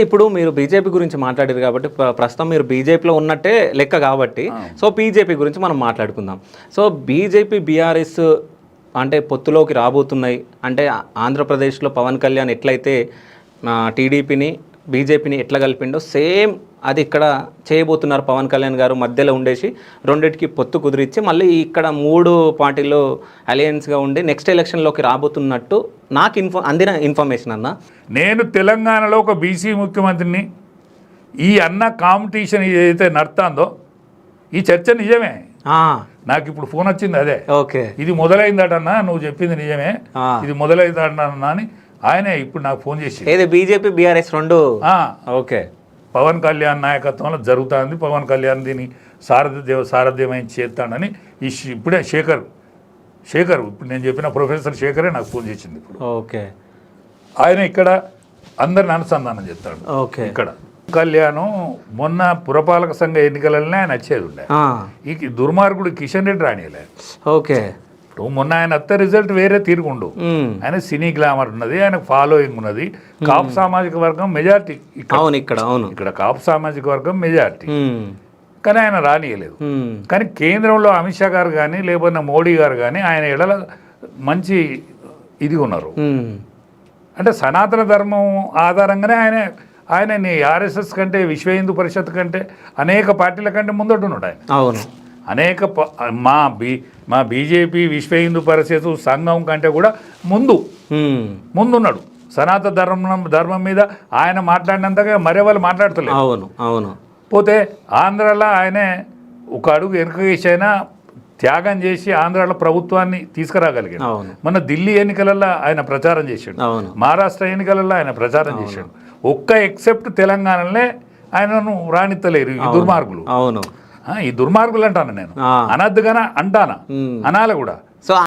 ఇప్పుడు మీరు బీజేపీ గురించి మాట్లాడారు కాబట్టి ప్రస్తుతం మీరు బీజేపీలో ఉన్నట్టే లెక్క కాబట్టి సో బీజేపీ గురించి మనం మాట్లాడుకుందాం. సో బీజేపీ బీఆర్ఎస్ అంటే పొత్తులోకి రాబోతున్నాయి అంటే ఆంధ్రప్రదేశ్లో పవన్ కళ్యాణ్ ఎట్లయితే టీడీపీని బీజేపీని ఎట్లా కలిపిండో సేమ్ అది ఇక్కడ చేయబోతున్నారు పవన్ కళ్యాణ్ గారు. మధ్యలో ఉండేసి రెండింటికి పొత్తు కుదిరించి మళ్ళీ ఇక్కడ 3 పార్టీలు అలయన్స్గా ఉండి నెక్స్ట్ ఎలక్షన్లోకి రాబోతున్నట్టు నాకు అందిన ఇన్ఫర్మేషన్ అన్న. నేను తెలంగాణలో ఒక బీసీ ముఖ్యమంత్రిని. ఈ అన్న కాంపిటీషన్ ఏదైతే నడుతుందో ఈ చర్చ నిజమే. నాకు ఇప్పుడు ఫోన్ వచ్చింది అదే. ఓకే, ఇది మొదలైందటన్నా, నువ్వు చెప్పింది నిజమే, ఇది మొదలైందటన్నా అని ఆయనే ఇప్పుడు నాకు ఫోన్ చేసి ఏది బీజేపీ బీఆర్ఎస్ రెండు. ఓకే, పవన్ కళ్యాణ్ నాయకత్వంలో జరుగుతుంది, పవన్ కళ్యాణ్ దీన్ని సారథ్యమైన చేస్తాడని ఇప్పుడే శేఖర్ ఇప్పుడు నేను చెప్పిన ప్రొఫెసర్ శేఖరే నాకు ఫోన్ చేసింది ఇప్పుడు. ఓకే, ఆయన ఇక్కడ అందరిని అనుసంధానం చేస్తాడు. ఓకే, ఇక్కడ కళ్యాణ్ మొన్న పురపాలక సంఘ ఎన్నికలనే ఆయన వచ్చేది ఉండే. ఈ దుర్మార్గుడు కిషన్ రెడ్డి రానియలే. ఓకే, ఇప్పుడు మొన్న ఆయన అత్త రిజల్ట్ వేరే తీరుకుండు. ఆయన సినీ గ్లామర్ ఉన్నది, ఆయన ఫాలోయింగ్ ఉన్నది, కాపు సామాజిక వర్గం మెజార్టీ ఇక్కడ కాపు సామాజిక వర్గం మెజార్టీ. కానీ ఆయన రానియలేదు. కానీ కేంద్రంలో అమిత్ షా గారు కానీ లేకపోతే మోడీ గారు కానీ ఆయన ఎడల మంచి ఇది ఉన్నారు. అంటే సనాతన ధర్మం ఆధారంగానే ఆయన ఆర్ఎస్ఎస్ కంటే విశ్వ హిందూ పరిషత్ కంటే అనేక పార్టీల కంటే ముందట్టున్నాడు ఆయన. అవును, అనేక మా బీజేపీ విశ్వ హిందూ పరిషత్ సంఘం కంటే కూడా ముందున్నాడు. సనాతన ధర్మం మీద ఆయన మాట్లాడినంతగా మరే వాళ్ళు మాట్లాడతలేదు. అవును అవును. పోతే ఆంధ్రాలో ఆయనే ఒక అడుగు వెనుకేసైనా త్యాగం చేసి ఆంధ్రాలో ప్రభుత్వాన్ని తీసుకురాగలిగాడు. మన ఢిల్లీ ఎన్నికలలో ఆయన ప్రచారం చేశాడు, మహారాష్ట్ర ఎన్నికలలో ఆయన ప్రచారం చేశాడు. ఒక్క ఎక్సెప్ట్ తెలంగాణలోనే ఆయనను రాణిత్తలేరు ఈ దుర్మార్గులు. అవును, ఈ దుర్మార్గులు అంటాను నేను, అనద్దుగానే అంటానా, అనాలి కూడా. సో